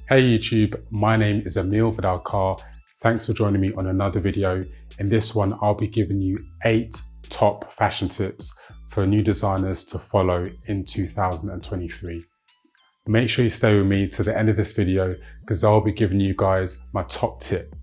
Hey YouTube, my name is Emil Vidal. Thanks for joining me on another video. In this one, I'll be giving you 8 top fashion tips for new designers to follow in 2023. Make sure you stay with me to the end of this video because I'll be giving you guys my top tip.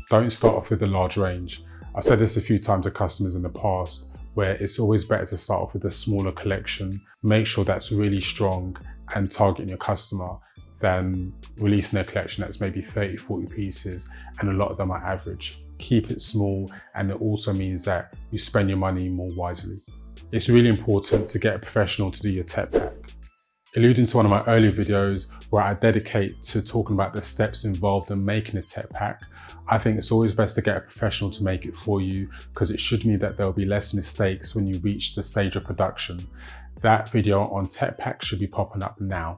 Don't start off with a large range. I've said this a few times to customers in the past, where it's always better to start off with a smaller collection. Make sure that's really strong and targeting your customer than releasing a collection that's maybe 30, 40 pieces and a lot of them are average. Keep it small, and it also means that you spend your money more wisely. It's really important to get a professional to do your tech pack. Alluding to one of my earlier videos where I dedicate to talking about the steps involved in making a tech pack, I think it's always best to get a professional to make it for you because it should mean that there'll be less mistakes when you reach the stage of production. That video on tech pack should be popping up now.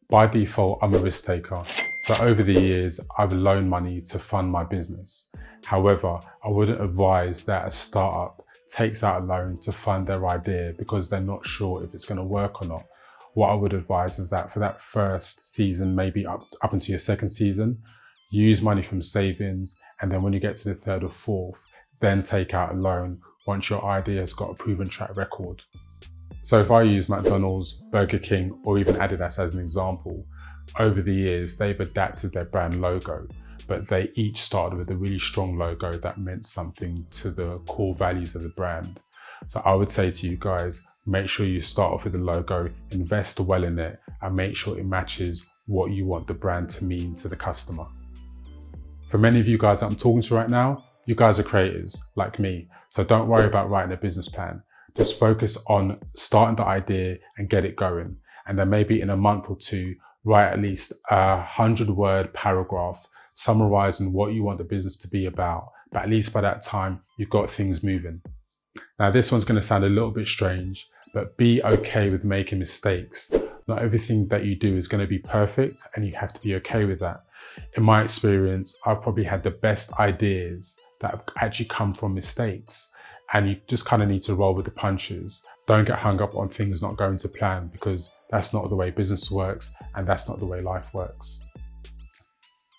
By default, I'm a risk taker. So over the years, I've loaned money to fund my business. However, I wouldn't advise that a startup takes out a loan to fund their idea because they're not sure if it's going to work or not. What I would advise is that for that first season, maybe up into your second season, use money from savings, and then when you get to the third or fourth, then take out a loan once your idea has got a proven track record. So if I use McDonald's, Burger King, or even Adidas as an example, over the years, they've adapted their brand logo, but they each started with a really strong logo that meant something to the core values of the brand. So I would say to you guys, make sure you start off with the logo, invest well in it, and make sure it matches what you want the brand to mean to the customer. For many of you guys that I'm talking to right now, you guys are creators like me, so don't worry about writing a business plan. Just focus on starting the idea and get it going. And then maybe in a month or two, write at least a 100-word paragraph summarizing what you want the business to be about. But at least by that time, you've got things moving. Now, this one's going to sound a little bit strange, but be okay with making mistakes. Not everything that you do is going to be perfect, and you have to be okay with that. In my experience, I've probably had the best ideas that have actually come from mistakes, and you just kind of need to roll with the punches. Don't get hung up on things not going to plan because that's not the way business works and that's not the way life works.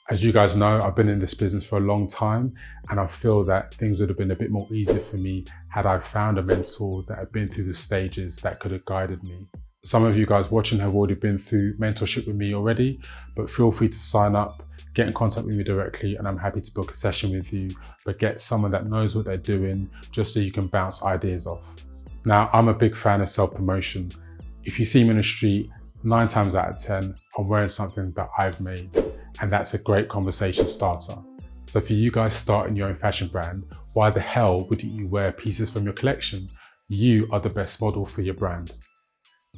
As you guys know, I've been in this business for a long time, and I feel that things would have been a bit more easier for me had I found a mentor that had been through the stages that could have guided me. Some of you guys watching have already been through mentorship with me already, but feel free to sign up, get in contact with me directly, and I'm happy to book a session with you, but get someone that knows what they're doing just so you can bounce ideas off. Now, I'm a big fan of self-promotion. If you see me in the street, 9 times out of 10, I'm wearing something that I've made, and that's a great conversation starter. So for you guys starting your own fashion brand, why the hell wouldn't you wear pieces from your collection? You are the best model for your brand.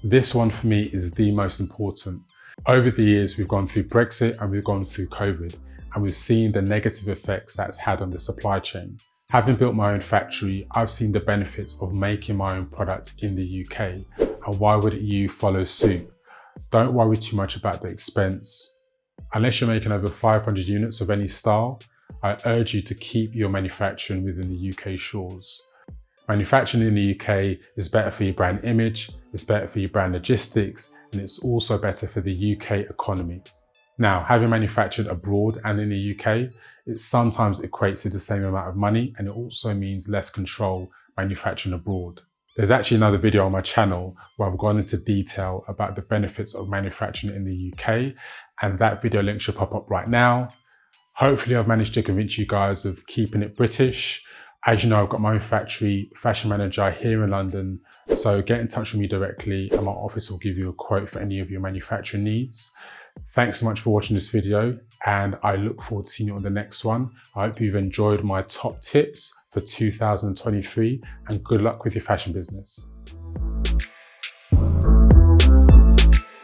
This one for me is the most important. Over the years, we've gone through Brexit and we've gone through COVID, and we've seen the negative effects that's had on the supply chain. Having built my own factory, I've seen the benefits of making my own products in the UK, and why wouldn't you follow suit? Don't worry too much about the expense. Unless you're making over 500 units of any style, I urge you to keep your manufacturing within the UK shores. Manufacturing in the UK is better for your brand image, it's better for your brand logistics, and it's also better for the UK economy. Now, having manufactured abroad and in the UK, it sometimes equates to the same amount of money, and it also means less control manufacturing abroad. There's actually another video on my channel where I've gone into detail about the benefits of manufacturing in the UK, and that video link should pop up right now. Hopefully I've managed to convince you guys of keeping it British. As you know, I've got my own factory, fashion manager here in London, so get in touch with me directly and my office will give you a quote for any of your manufacturing needs. Thanks so much for watching this video, and I look forward to seeing you on the next one. I hope you've enjoyed my top tips for 2023, and good luck with your fashion business.